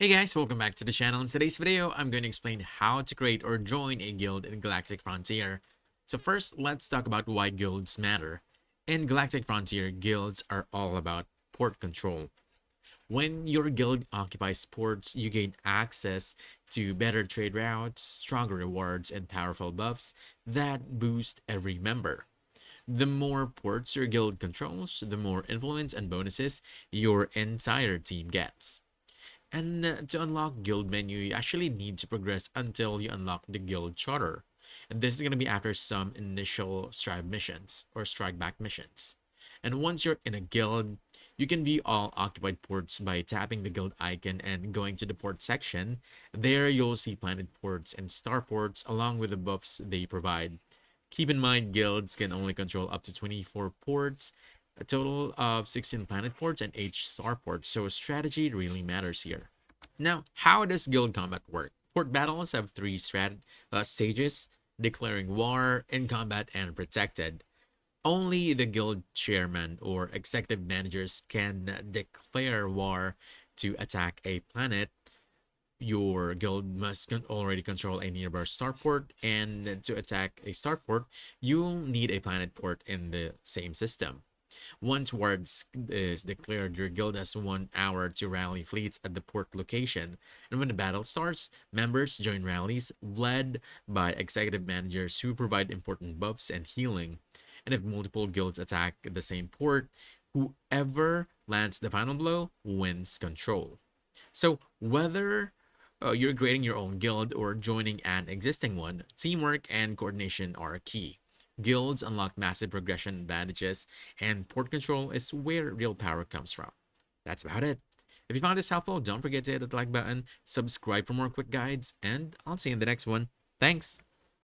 Hey guys, welcome back to the channel. In today's video, I'm going to explain how to create or join a guild in Galactic Frontier. So first, let's talk about why guilds matter. In Galactic Frontier, guilds are all about port control. When your guild occupies ports, you gain access to better trade routes, stronger rewards, and powerful buffs that boost every member. The more ports your guild controls, the more influence and bonuses your entire team gets. And to unlock guild menu, you actually need to progress until you unlock the guild charter. And this is going to be after some initial strive missions or strike back missions. And once you're in a guild, you can view all occupied ports by tapping the guild icon and going to the port section. There you'll see planet ports and star ports along with the buffs they provide. Keep in mind, guilds can only control up to 24 ports, a total of 16 planet ports and 8 star ports, so strategy really matters here. Now, how does guild combat work? Port battles have three stages: declaring war, in combat, and protected. Only the guild chairman or executive managers can declare war to attack a planet. Your guild must already control a nearby starport, and to attack a starport, you'll need a planet port in the same system. Once wards is declared, your guild has 1 hour to rally fleets at the port location. And when the battle starts, members join rallies led by executive managers who provide important buffs and healing. And if multiple guilds attack the same port, whoever lands the final blow wins control. So whether you're creating your own guild or joining an existing one, teamwork and coordination are key. Guilds unlock massive progression advantages, and port control is where real power comes from. That's about it. If you found this helpful, don't forget to hit the like button, subscribe for more quick guides, and I'll see you in the next one. Thanks!